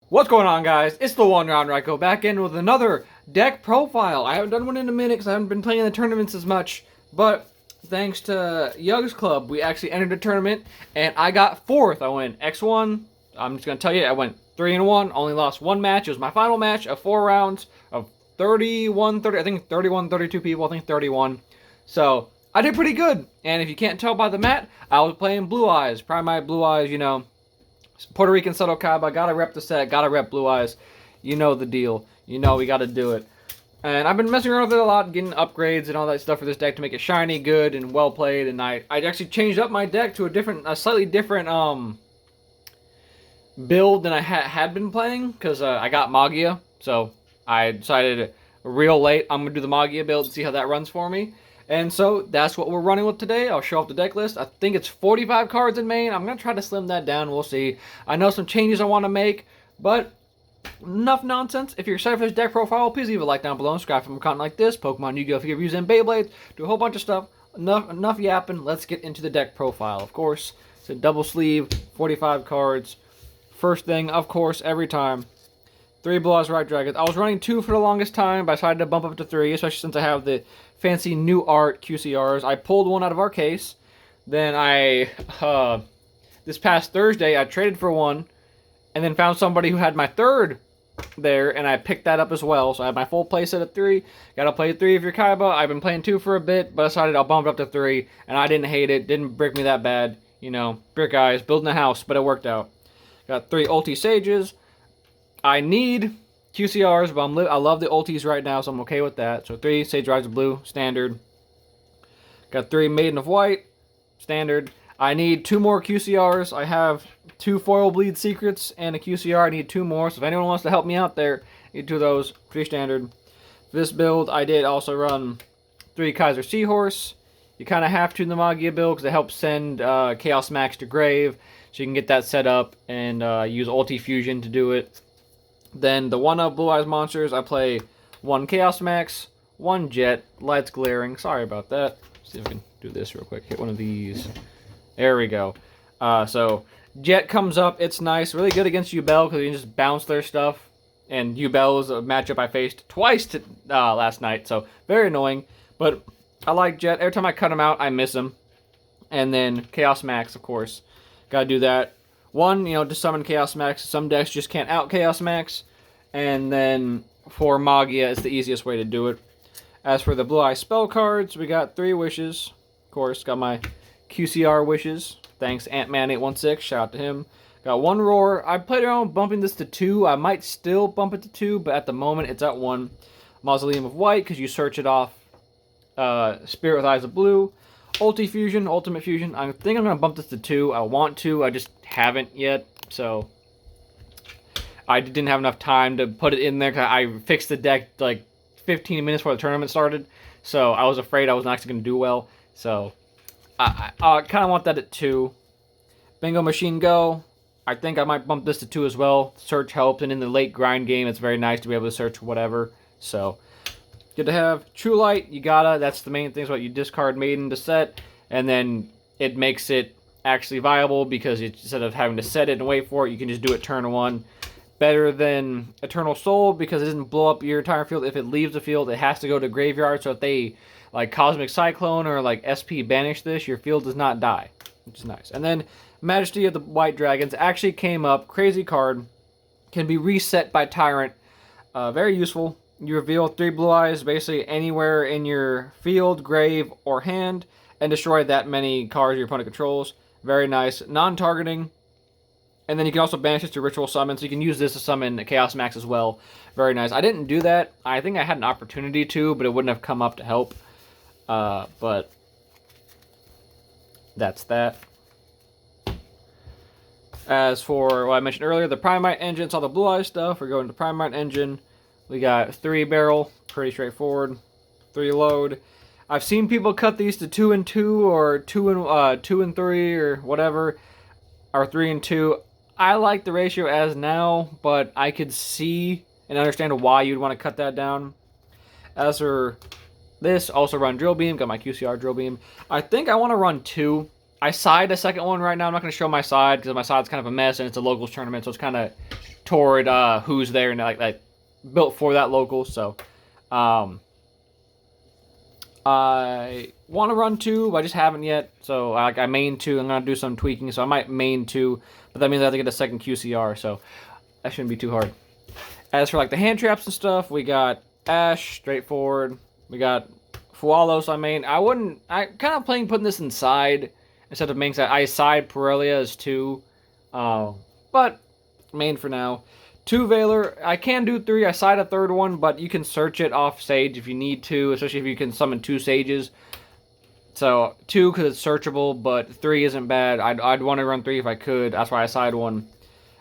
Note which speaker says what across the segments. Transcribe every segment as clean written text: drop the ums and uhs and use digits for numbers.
Speaker 1: What's going on, guys? It's the One Round Ryko back in with another deck profile. I haven't done one in a minute because I haven't been playing in the tournaments as much, but thanks to Yug's Club, we actually entered a tournament, and I got fourth. I went X1. I'm just going to tell you, I went 3-1, only lost one match. It was my final match of 4 rounds of 31, 30, I think 31, 32 people, I think 31. So, I did pretty good, and if you can't tell by the mat, I was playing Blue Eyes, Primite Blue Eyes, you know. Puerto Rican Subtle Kaba, gotta rep the set, gotta rep Blue Eyes. You know the deal. You know we gotta do it. And I've been messing around with it a lot, getting upgrades and all that stuff for this deck to make it shiny, good, and well played. And I actually changed up my deck to a slightly different build than I had been playing, because I got Magia. So I decided real late I'm gonna do the Magia build and see how that runs for me. And so that's what we're running with today. I'll show off the deck list. I think it's 45 cards in main. I'm going to try to slim that down. We'll see. I know some changes I want to make, but enough nonsense. If you're excited for this deck profile, please leave a like down below and subscribe for more content like this. Pokemon, Yu-Gi-Oh, figure reviews, and Beyblades. Do a whole bunch of stuff. Enough yapping. Let's get into the deck profile. Of course, it's a double sleeve, 45 cards. First thing, of course, every time. 3 Blue Eyes White Dragons. I was running 2 for the longest time, but I decided to bump up to 3, especially since I have the fancy new art QCRs. I pulled one out of our case. Then this past Thursday, I traded for one, and then found somebody who had my third there, and I picked that up as well. So I have my full playset at 3. Gotta play 3 if you're Kaiba. I've been playing 2 for a bit, but I decided I'll bump it up to 3, and I didn't hate it. Didn't break me that bad. You know, brick eyes, building a house, but it worked out. Got 3 Ulti Sages. I need QCRs, but I love the ultis right now, so I'm okay with that. So 3 Sage Rise of Blue, standard. Got 3 Maiden of White, standard. I need 2 more QCRs. I have 2 Foil Bleed Secrets and a QCR. I need 2 more, so if anyone wants to help me out there, I need 2 of those. Pretty standard. For this build, I did also run 3 Kaiser Seahorse. You kind of have to in the Magia build because it helps send Chaos Max to Grave, so you can get that set up and use Ulti Fusion to do it. Then the 1-up Blue Eyes monsters, I play 1 Chaos Max, 1 Jet, Lights Glaring. Sorry about that. Let's see if I can do this real quick. Hit one of these. There we go. So Jet comes up. It's nice. Really good against Yubel because you can just bounce their stuff. And Yubel is a matchup I faced twice last night, so very annoying. But I like Jet. Every time I cut him out, I miss him. And then Chaos Max, of course. Gotta do that. 1, you know, to summon Chaos Max. Some decks just can't out Chaos Max. And then for Magia, it's the easiest way to do it. As for the Blue Eye spell cards, we got 3 wishes. Of course, got my QCR wishes. Thanks, Ant-Man816. Shout out to him. Got 1 Roar. I played around bumping this to 2. I might still bump it to 2, but at the moment, it's at 1. Mausoleum of White, because you search it off. Spirit with Eyes of Blue. Ulti Fusion, Ultimate Fusion. I think I'm going to bump this to 2. I want to. I just haven't yet. So I didn't have enough time to put it in there because I fixed the deck like 15 minutes before the tournament started. So I was afraid I was not actually going to do well. So I kind of want that at 2. Bingo Machine Go. I think I might bump this to 2 as well. Search helps. And in the late grind game, it's very nice to be able to search whatever. So good to have. True Light, you gotta. That's the main thing. Is what you discard Maiden to set, and then it makes it actually viable because instead of having to set it and wait for it, you can just do it turn 1. Better than Eternal Soul because it doesn't blow up your entire field. If it leaves the field, it has to go to graveyard. So if they like Cosmic Cyclone or like SP banish this, your field does not die, which is nice. And then Majesty of the White Dragons actually came up. Crazy card, can be reset by Tyrant. Very useful. You reveal 3 Blue Eyes basically anywhere in your field, grave, or hand, and destroy that many cards your opponent controls. Very nice. Non-targeting. And then you can also banish this to Ritual Summon, so you can use this to summon Chaos Max as well. Very nice. I didn't do that. I think I had an opportunity to, but it wouldn't have come up to help. But that's that. As for what I mentioned earlier, the Primite engine, it's all the Blue Eyes stuff. We're going to Primite engine. We got 3 barrel, pretty straightforward. 3 load. I've seen people cut these to 2 and 2 or 2 and 3 or whatever, or 3 and 2. I like the ratio as now, but I could see and understand why you'd want to cut that down. As for this, also run Drill Beam. Got my QCR Drill Beam. I think I want to run 2. I side a second one right now. I'm not going to show my side because my side's kind of a mess and it's a locals tournament, so it's kind of toward who's there and like built for that local. So I want to run 2, but I just haven't yet. So like I main 2. I'm gonna do some tweaking, so I might main 2, but that means I have to get a second QCR. So that shouldn't be too hard. As for like the hand traps and stuff, we got Ash, straightforward. We got Fualos I main. I kind of putting this inside instead of main. I side Pirellia as 2, but main for now. 2 Veiler. I can do 3. I side a 3rd one, but you can search it off Sage if you need to, especially if you can summon 2 Sages. So 2 because it's searchable, but 3 isn't bad. I'd want to run 3 if I could. That's why I side 1.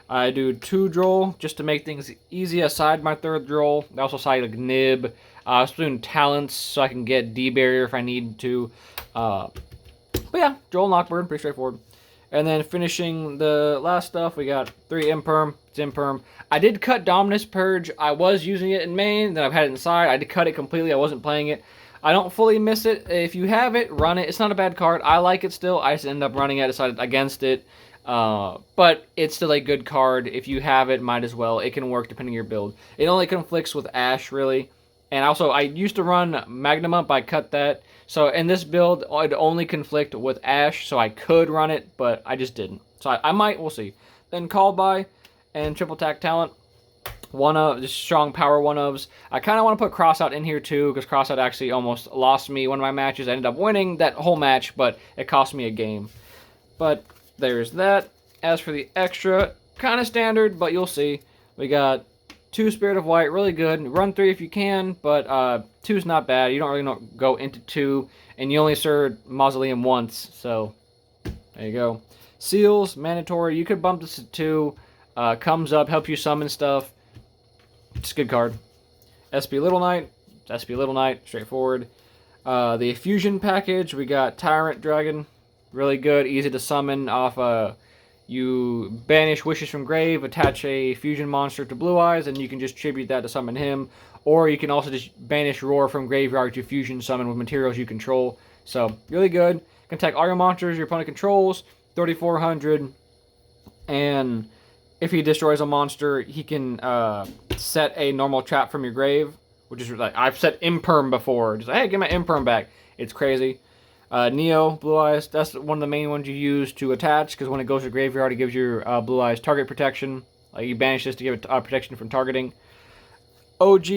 Speaker 1: I do 2 Droll just to make things easy. I side my 3rd Droll. I also side a Nib. I was doing Talents so I can get D-Barrier if I need to. But yeah, Droll and Lockbird, pretty straightforward. And then finishing the last stuff, we got 3 Imperm. It's Imperm. I did cut Dominus Purge. I was using it in main, then I've had it inside. I did cut it completely. I wasn't playing it. I don't fully miss it. If you have it, run it. It's not a bad card. I like it still. I just ended up running it. I decided against it. But it's still a good card. If you have it, might as well. It can work depending on your build. It only conflicts with Ash, really. And also, I used to run Magnum Up. I cut that. So in this build, I'd only conflict with Ash, so I could run it, but I just didn't. So I might, we'll see. Then Called By and Triple Attack Talent. Just strong power 1-ofs. I kind of want to put Crossout in here too, because Crossout actually almost lost me one of my matches. I ended up winning that whole match, but it cost me a game. But there's that. As for the extra, kind of standard, but you'll see. We got 2 Spirit of White, really good. Run 3 if you can, but 2's not bad. You don't really go into 2, and you only serve Mausoleum once, so there you go. Seals, mandatory. You could bump this to 2. Comes up, helps you summon stuff. It's a good card. SP Little Knight, SP Little Knight, straightforward. The Fusion package, we got Tyrant Dragon, really good, easy to summon off you banish Wishes from Grave, attach a fusion monster to Blue Eyes, and you can just tribute that to summon him. Or you can also just banish Roar from Graveyard to fusion summon with materials you control. So, really good. Can attack all your monsters your opponent controls, 3,400. And if he destroys a monster, he can set a normal trap from your grave, which is like, I've set Imperm before. Just like, hey, get my Imperm back. It's crazy. Neo, Blue Eyes, that's one of the main ones you use to attach, because when it goes to graveyard, it gives your Blue Eyes target protection. You banish this to give it protection from targeting. OG,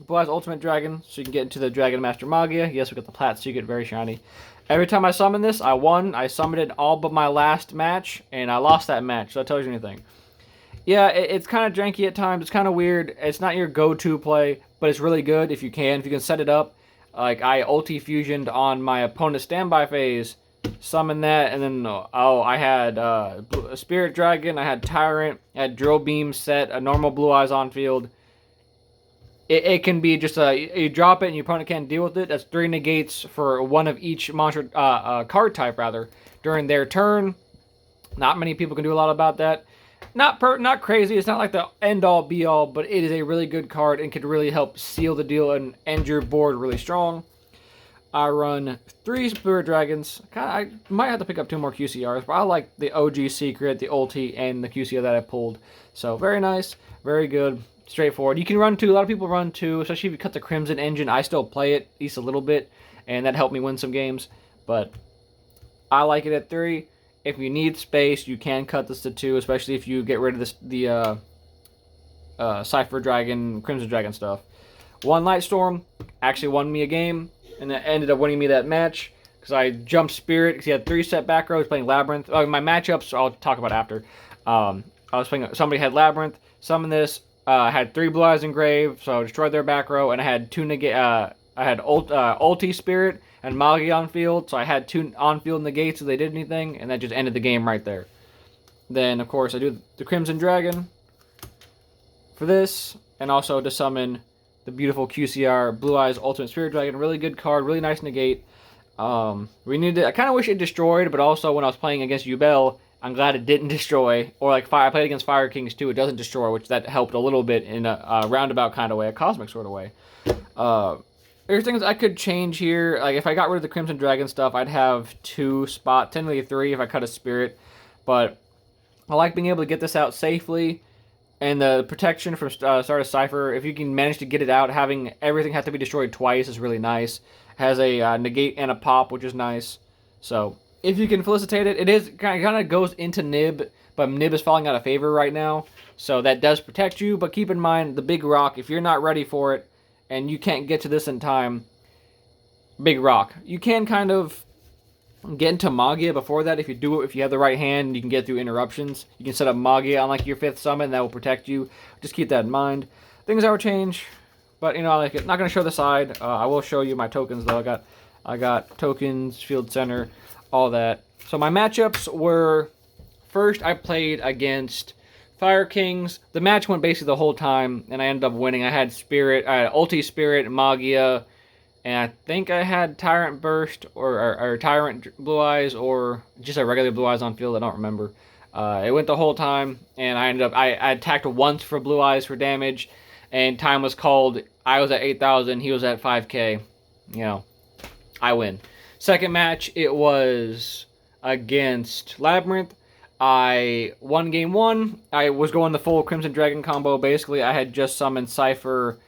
Speaker 1: Blue Eyes Ultimate Dragon, so you can get into the Dragon Master Magia. Yes, we got the plat, so you get very shiny. Every time I summon this, I won. I summoned it all but my last match, and I lost that match, so that tells you anything. Yeah, it's kind of janky at times. It's kind of weird. It's not your go-to play, but it's really good if you can. If you can set it up. Like, I ulti-fusioned on my opponent's standby phase, summoned that, and then, I had a Spirit Dragon, I had Tyrant, I had Drill Beam set, a normal Blue Eyes on field. It can be just you drop it and your opponent can't deal with it. That's 3 negates for one of each monster, card type, rather, during their turn. Not many people can do a lot about that. Not crazy. It's not like the end-all, be-all, but it is a really good card and could really help seal the deal and end your board really strong. I run 3 Spirit Dragons. I might have to pick up 2 more QCRs, but I like the OG Secret, the ulti, and the QCR that I pulled. So, very nice. Very good. Straightforward. You can run 2. A lot of people run 2, especially if you cut the Crimson Engine. I still play it, at least a little bit, and that helped me win some games. But I like it at 3. If you need space, you can cut this to 2, especially if you get rid of the Cypher Dragon, Crimson Dragon stuff. 1 Lightstorm actually won me a game, and it ended up winning me that match, because I jumped Spirit, because he had 3 set back rows playing Labyrinth. My matchups, I'll talk about after. I was playing, somebody had Labyrinth, summoned this, I had 3 Blue Eyes Engrave, so I destroyed their back row, and I had 2 I had ulti Spirit and Magia on field, so I had 2 on field negates if they did anything, and that just ended the game right there. Then, of course, I do the Crimson Dragon for this, and also to summon the beautiful QCR Blue Eyes Ultimate Spirit Dragon. Really good card, really nice negate. I kind of wish it destroyed, but also when I was playing against Yubel, I'm glad it didn't destroy. Or like I played against Firekings too, it doesn't destroy, which that helped a little bit in a roundabout kind of way, a cosmic sort of way. There's things I could change here. Like, if I got rid of the Crimson Dragon stuff, I'd have 2 spots, technically 3 if I cut a Spirit. But I like being able to get this out safely And the protection from Start of Cypher, if you can manage to get it out, having everything have to be destroyed twice is really nice. Has a negate and a pop, which is nice. So, if you can felicitate it, it is kind of goes into Nib, but Nib is falling out of favor right now. So that does protect you, but keep in mind, the Big Rock, if you're not ready for it, and you can't get to this in time, Big Rock. You can kind of get into Magia before that if you do it. If you have the right hand, you can get through interruptions. You can set up Magia on like your 5th summon, that will protect you. Just keep that in mind. Things that will change, but you know, I like it. Not gonna show the side. I will show you my tokens though. I got tokens, field center, all that. So my matchups were, first I played against Firekings. The match went basically the whole time, and I ended up winning. I had Spirit, Ulti Spirit, Magia, and I think I had Tyrant Burst, or Tyrant Blue Eyes, or just a regular Blue Eyes on field, I don't remember. It went the whole time, and I attacked once for Blue Eyes for damage, and time was called. I was at 8,000, he was at 5k. You know, I win. Second match, it was against Labyrinth. I won game 1. I was going the full Crimson Dragon combo. Basically, I had just summoned Cypher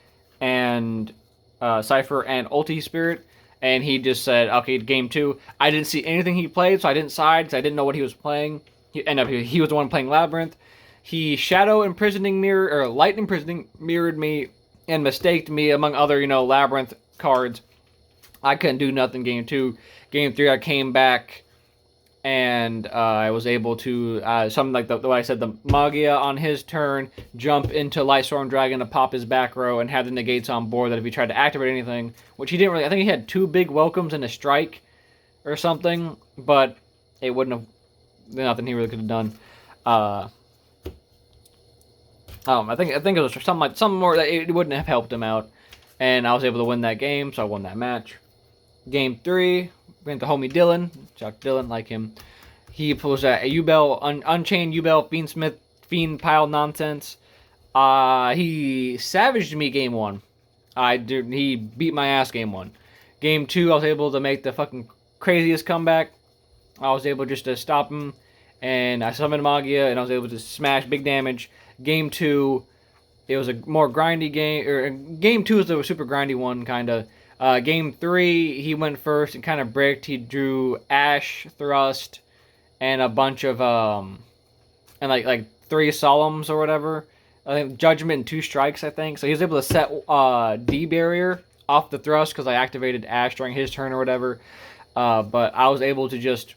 Speaker 1: and Ulti Spirit, and he just said, okay, game 2. I didn't see anything he played, so I didn't side, because I didn't know what he was playing. He was the one playing Labyrinth. He Shadow Imprisoning Mirror, or Light Imprisoning Mirrored me, and mistaked me, among other, you know, Labyrinth cards. I couldn't do nothing game 2. Game 3, I came back, and I was able to, something like the way I said, the Magia on his turn, jump into Lightstorm Dragon to pop his back row, and have the negates on board that if he tried to activate anything, which he didn't really, I think he had 2 big welcomes and a strike, or something, but it wouldn't have, nothing he really could have done. I think it was something more that it wouldn't have helped him out, and I was able to win that game, so I won that match. Game 3, went to homie Dylan. Shout out to Dylan, like him. He was a Yubel, Unchained Yubel Fiendsmith Fiend Pile Nonsense. He savaged me game 1. He beat my ass game 1. Game 2, I was able to make the fucking craziest comeback. I was able just to stop him, and I summoned Magia, and I was able to smash big damage. Game 2, it was a more grindy game, or game 2 is the super grindy one, kind of. Game 3, he went first and kind of bricked. He drew Ash, Thrust, and a bunch of, and like 3 Solemns or whatever. I think Judgment and 2 Strikes, I think. So he was able to set D-Barrier off the Thrust because I activated Ash during his turn or whatever. But I was able to just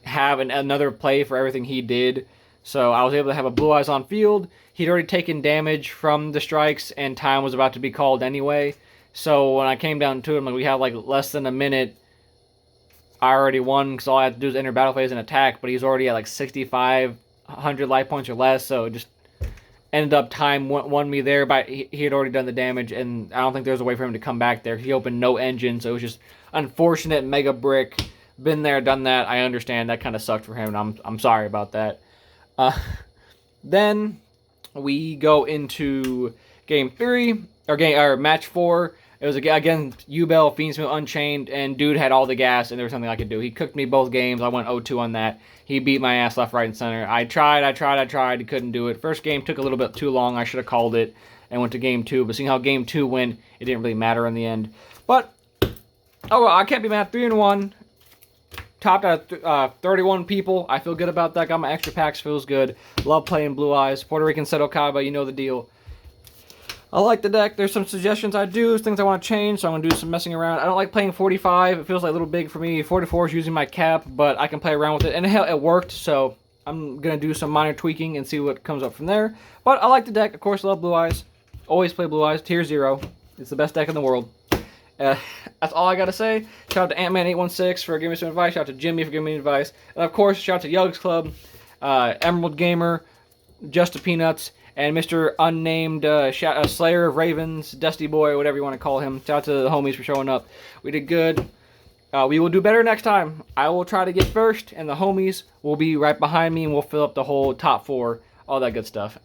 Speaker 1: have another play for everything he did. So I was able to have a Blue Eyes on field. He'd already taken damage from the strikes, and time was about to be called anyway. So when I came down to him, like we had like less than a minute, I already won because all I had to do is enter battle phase and attack. But he's already at like 6,500 life points or less, so it just ended up time won me there. But he had already done the damage, and I don't think there was a way for him to come back there. He opened no engine, so it was just unfortunate mega brick. Been there, done that. I understand that kind of sucked for him, and I'm sorry about that. Then we go into game 3 or match 4. It was again Yubel Fiendsmith Unchained, and dude had all the gas, and there was nothing I could do. He cooked me both games. I went 0-2 on that. He beat my ass left, right, and center. I tried. He couldn't do it. First game took a little bit too long. I should have called it and went to game 2. But seeing how game 2 went, it didn't really matter in the end. But oh well, I can't be mad. 3-1. Topped out of 31 people. I feel good about that. Got my extra packs. Feels good. Love playing Blue Eyes. Puerto Rican Seto Kaiba. You know the deal. I like the deck. There's some suggestions I do. Things I want to change. So I'm going to do some messing around. I don't like playing 45. It feels like a little big for me. 44 is using my cap. But I can play around with it. And hell, it worked. So I'm going to do some minor tweaking and see what comes up from there. But I like the deck. Of course, love Blue Eyes. Always play Blue Eyes. Tier 0. It's the best deck in the world. That's all I gotta say. Shout out to Antman816 for giving me some advice. Shout out to Jimmy for giving me advice. And of course, shout out to Yugs Club, Emerald Gamer, Just a Peanuts, and Mr. Unnamed Slayer of Ravens, Dusty Boy, whatever you want to call him. Shout out to the homies for showing up. We did good. We will do better next time. I will try to get first, and the homies will be right behind me, and we'll fill up the whole top 4. All that good stuff.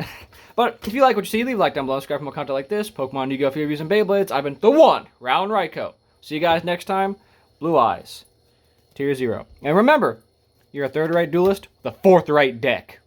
Speaker 1: But if you like what you see, leave a like down below. Subscribe for more content like this. Pokemon, Yu-Gi-Oh! Reviews, and Beyblades. I've been the one, Round Raikou. See you guys next time. Blue Eyes. Tier 0. And remember, you're a 3rd-rate duelist with a 4th-rate deck.